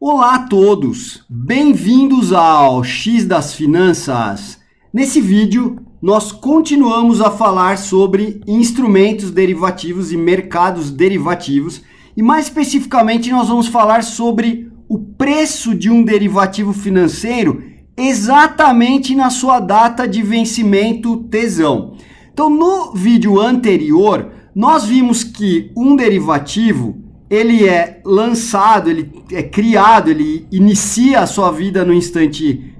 Olá a todos, bem-vindos ao X das Finanças. Nesse vídeo, nós continuamos a falar sobre instrumentos derivativos e mercados derivativos e mais especificamente nós vamos falar sobre o preço de um derivativo financeiro exatamente na sua data de vencimento tesão. Então, no vídeo anterior, nós vimos que um derivativo ele é lançado, ele é criado, ele inicia a sua vida no instante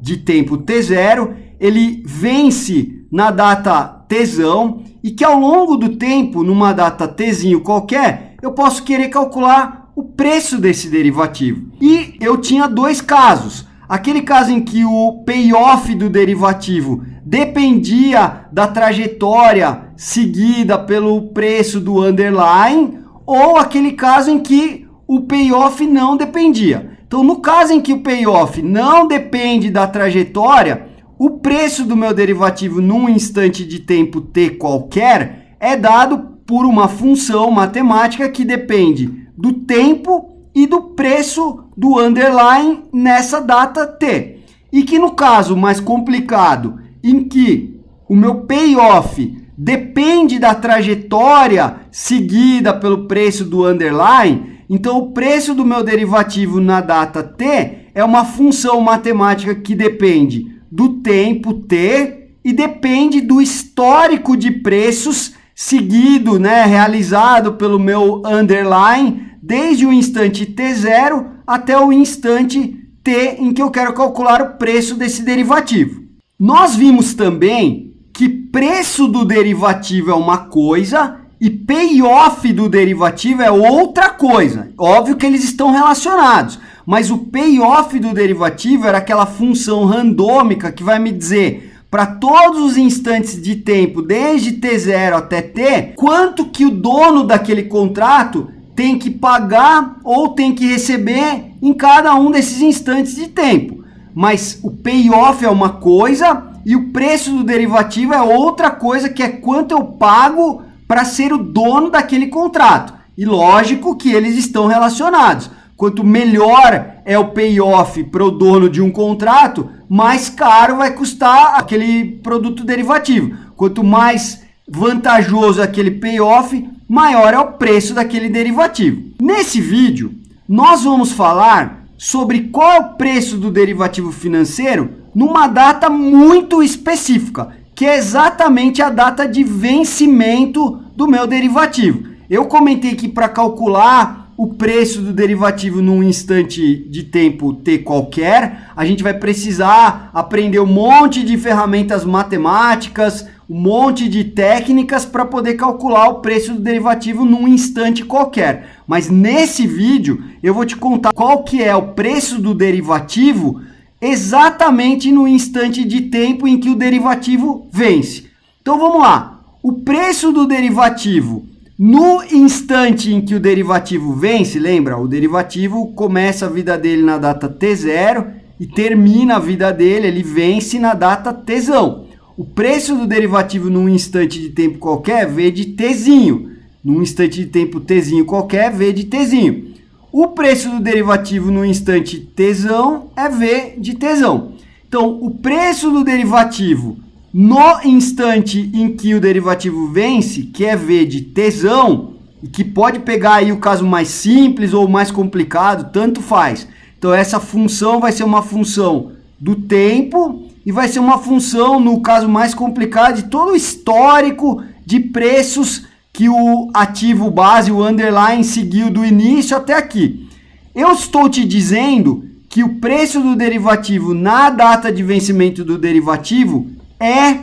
de tempo T0, ele vence na data tesão e que ao longo do tempo, numa data tzinho qualquer, eu posso querer calcular o preço desse derivativo. E eu tinha dois casos. Aquele caso em que o payoff do derivativo dependia da trajetória seguida pelo preço do underlying, ou aquele caso em que o payoff não dependia. Então, no caso em que o payoff não depende da trajetória, o preço do meu derivativo num instante de tempo t qualquer é dado por uma função matemática que depende do tempo e do preço do underlying nessa data t. E que no caso mais complicado, em que o meu payoff depende da trajetória seguida pelo preço do underlying, então o preço do meu derivativo na data t é uma função matemática que depende do tempo t e depende do histórico de preços seguido, realizado pelo meu underlying desde o instante t0 até o instante t em que eu quero calcular o preço desse derivativo. Nós vimos também que preço do derivativo é uma coisa e payoff do derivativo é outra coisa. Óbvio que eles estão relacionados, mas o payoff do derivativo era aquela função randômica que vai me dizer para todos os instantes de tempo, desde t0 até t, quanto que o dono daquele contrato tem que pagar ou tem que receber em cada um desses instantes de tempo. Mas o payoff é uma coisa e o preço do derivativo é outra coisa, que é quanto eu pago para ser o dono daquele contrato. E lógico que eles estão relacionados. Quanto melhor é o payoff para o dono de um contrato, mais caro vai custar aquele produto derivativo. Quanto mais vantajoso é aquele payoff, maior é o preço daquele derivativo. Nesse vídeo, nós vamos falar sobre qual é o preço do derivativo financeiro numa data muito específica, que é exatamente a data de vencimento do meu derivativo. Eu comentei que para calcular o preço do derivativo num instante de tempo t qualquer, a gente vai precisar aprender um monte de ferramentas matemáticas, um monte de técnicas para poder calcular o preço do derivativo num instante qualquer. Mas nesse vídeo eu vou te contar qual que é o preço do derivativo exatamente no instante de tempo em que o derivativo vence. Então vamos lá. O preço do derivativo no instante em que o derivativo vence, lembra? O derivativo começa a vida dele na data t0 e termina a vida dele, ele vence na data tzão. O preço do derivativo num instante de tempo qualquer é V de tzinho. Num instante de tempo tzinho qualquer, V de tzinho. O preço do derivativo no instante tzão é V de tzão. Então, o preço do derivativo no instante em que o derivativo vence, que é V de tzão, e que pode pegar aí o caso mais simples ou mais complicado, tanto faz. Então, essa função vai ser uma função do tempo e vai ser uma função, no caso mais complicado, de todo o histórico de preços que o ativo base, o underlying, seguiu do início até aqui. Eu estou te dizendo que o preço do derivativo na data de vencimento do derivativo é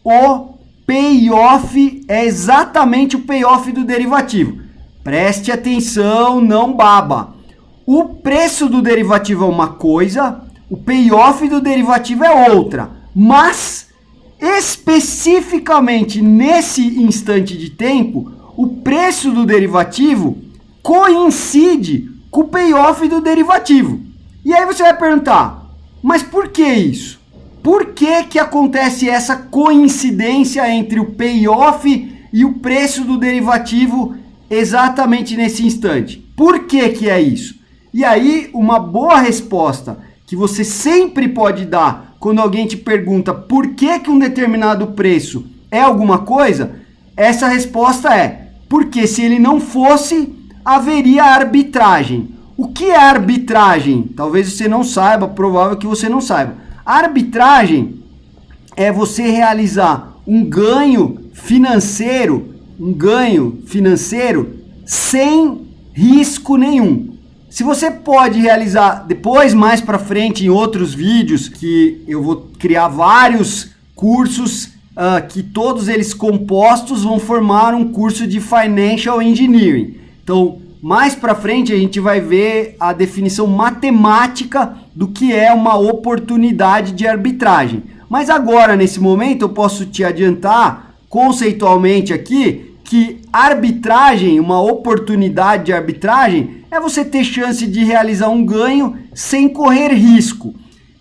o payoff, é exatamente o payoff do derivativo. Preste atenção, não baba. O preço do derivativo é uma coisa, o payoff do derivativo é outra, mas especificamente nesse instante de tempo, o preço do derivativo coincide com o payoff do derivativo. E aí você vai perguntar, mas por que isso? Por que acontece essa coincidência entre o payoff e o preço do derivativo exatamente nesse instante? Por que é isso? E aí, uma boa resposta que você sempre pode dar quando alguém te pergunta por que um determinado preço é alguma coisa, essa resposta é: porque se ele não fosse, haveria arbitragem. O que é arbitragem? Talvez você não saiba, provável que você não saiba. A arbitragem é você realizar um ganho financeiro sem risco nenhum. Se você pode realizar depois, mais para frente, em outros vídeos, que eu vou criar vários cursos, que todos eles compostos vão formar um curso de Financial Engineering. Então, mais para frente a gente vai ver a definição matemática do que é uma oportunidade de arbitragem. Mas agora, nesse momento, eu posso te adiantar conceitualmente aqui que arbitragem, uma oportunidade de arbitragem, é você ter chance de realizar um ganho sem correr risco.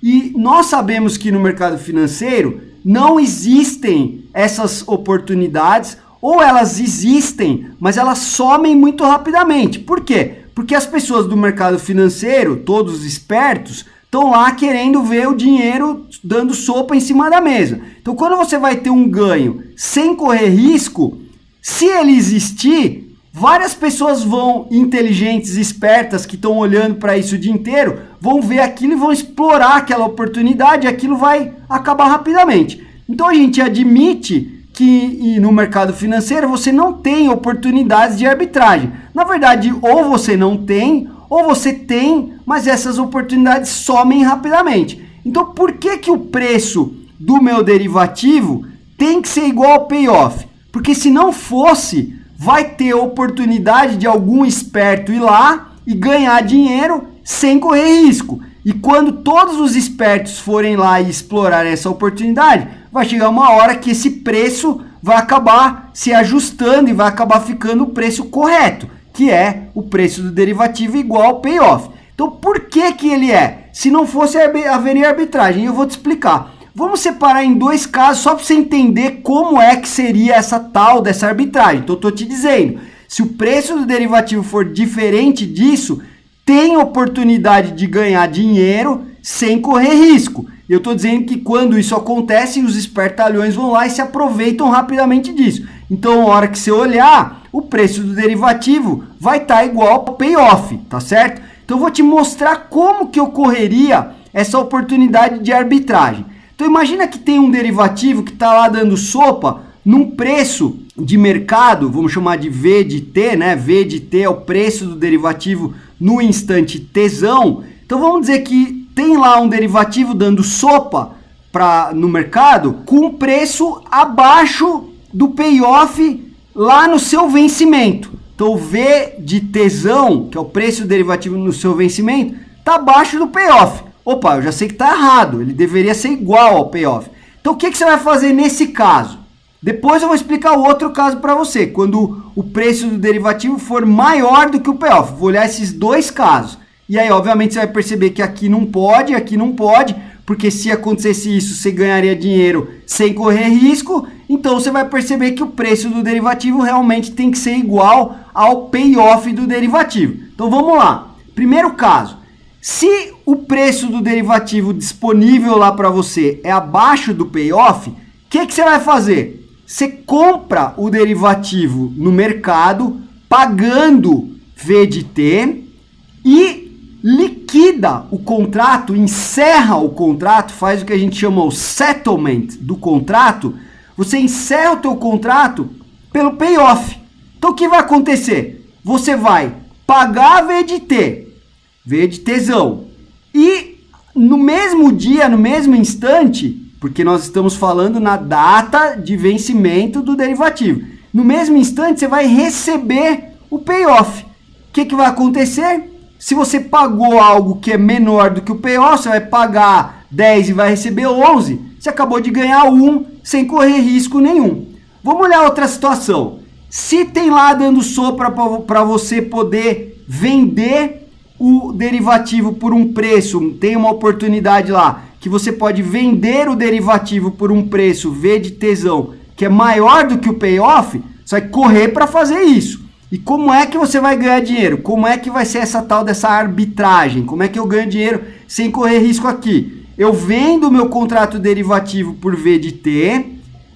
E nós sabemos que no mercado financeiro não existem essas oportunidades, ou elas existem, mas elas somem muito rapidamente. Por quê? Porque as pessoas do mercado financeiro, todos espertos, estão lá querendo ver o dinheiro dando sopa em cima da mesa. Então, quando você vai ter um ganho sem correr risco, se ele existir, várias pessoas inteligentes, espertas, que estão olhando para isso o dia inteiro, vão ver aquilo e vão explorar aquela oportunidade, e aquilo vai acabar rapidamente. Então, a gente admite que no mercado financeiro você não tem oportunidades de arbitragem. Na verdade, ou você não tem, ou você tem, mas essas oportunidades somem rapidamente. Então, por que o preço do meu derivativo tem que ser igual ao payoff? Porque se não fosse, vai ter oportunidade de algum esperto ir lá e ganhar dinheiro sem correr risco. E quando todos os espertos forem lá e explorar essa oportunidade, vai chegar uma hora que esse preço vai acabar se ajustando e vai acabar ficando o preço correto, que é o preço do derivativo igual ao payoff. Então, por que ele é? Se não fosse, haveria arbitragem. Eu vou te explicar. Vamos separar em dois casos, só para você entender como é que seria essa tal dessa arbitragem. Então, eu estou te dizendo, se o preço do derivativo for diferente disso, tem oportunidade de ganhar dinheiro sem correr risco. Eu estou dizendo que quando isso acontece, os espertalhões vão lá e se aproveitam rapidamente disso. Então, na hora que você olhar, o preço do derivativo vai estar igual ao payoff, tá certo? Então, eu vou te mostrar como que ocorreria essa oportunidade de arbitragem. Então, imagina que tem um derivativo que está lá dando sopa num preço de mercado, vamos chamar de V de T, né? V de T é o preço do derivativo no instante Tzão. Então, vamos dizer que tem lá um derivativo dando sopa no mercado com preço abaixo do payoff lá no seu vencimento. Então, o V de Tzão, que é o preço do derivativo no seu vencimento, está abaixo do payoff. Opa, eu já sei que está errado, ele deveria ser igual ao payoff. Então, o que você vai fazer nesse caso? Depois eu vou explicar o outro caso para você, quando o preço do derivativo for maior do que o payoff. Vou olhar esses dois casos. E aí, obviamente, você vai perceber que aqui não pode, porque se acontecesse isso, você ganharia dinheiro sem correr risco. Então, você vai perceber que o preço do derivativo realmente tem que ser igual ao payoff do derivativo. Então, vamos lá. Primeiro caso. Se o preço do derivativo disponível lá para você é abaixo do payoff, o que você vai fazer? Você compra o derivativo no mercado, pagando V de T, e liquida o contrato, encerra o contrato, faz o que a gente chama o settlement do contrato. Você encerra o teu contrato pelo payoff. Então, o que vai acontecer? Você vai pagar V de Tzão, e no mesmo dia, no mesmo instante, porque nós estamos falando na data de vencimento do derivativo, no mesmo instante você vai receber o payoff. O que vai acontecer? Se você pagou algo que é menor do que o payoff, você vai pagar 10 e vai receber 11, você acabou de ganhar 1 sem correr risco nenhum. Vamos olhar outra situação. Se tem lá dando sopa para você poder vender o derivativo por um preço, tem uma oportunidade lá que você pode vender o derivativo por um preço V de Tzão que é maior do que o payoff, você vai correr para fazer isso. E como é que você vai ganhar dinheiro? Como é que vai ser essa tal dessa arbitragem? Como é que eu ganho dinheiro sem correr risco aqui? Eu vendo o meu contrato derivativo por V de T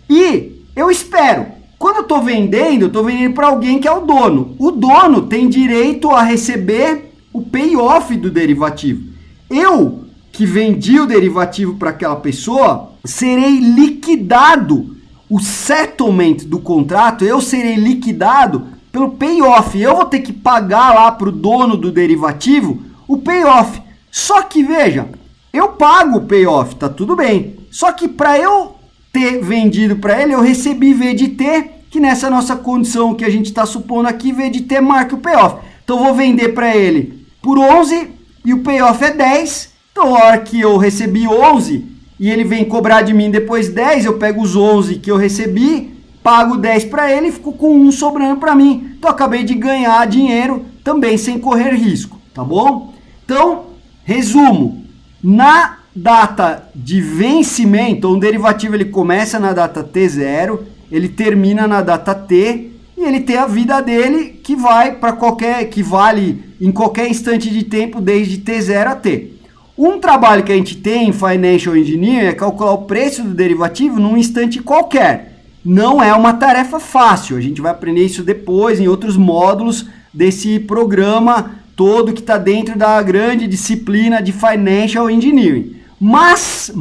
e eu espero. Quando eu estou vendendo para alguém que é o dono. O dono tem direito a receber o payoff do derivativo. Eu, que vendi o derivativo para aquela pessoa, serei liquidado. O settlement do contrato, eu serei liquidado pelo payoff. Eu vou ter que pagar lá para o dono do derivativo o payoff. Só que, veja, eu pago o payoff, tá tudo bem. Só que para eu ter vendido para ele, eu recebi V de T, que nessa nossa condição que a gente está supondo aqui, V de T marca o payoff. Então, eu vou vender para ele por 11 e o payoff é 10. Então, a hora que eu recebi 11 e ele vem cobrar de mim depois 10, eu pego os 11 que eu recebi, pago 10 para ele e fico com 1 sobrando para mim. Então, eu acabei de ganhar dinheiro também sem correr risco, tá bom? Então, resumo. Na data de vencimento, um derivativo ele começa na data T0, ele termina na data T e ele tem a vida dele que vai para que vale em qualquer instante de tempo desde T0 a T. Um trabalho que a gente tem em Financial Engineering é calcular o preço do derivativo num instante qualquer. Não é uma tarefa fácil, a gente vai aprender isso depois em outros módulos desse programa todo que está dentro da grande disciplina de Financial Engineering. Mas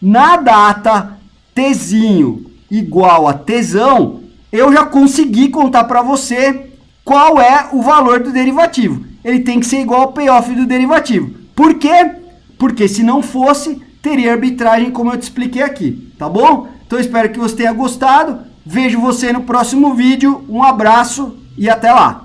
na data Tzinho igual a Tzão, eu já consegui contar para você qual é o valor do derivativo. Ele tem que ser igual ao payoff do derivativo. Por quê? Porque se não fosse, teria arbitragem como eu te expliquei aqui, tá bom? Então espero que você tenha gostado. Vejo você no próximo vídeo. Um abraço e até lá!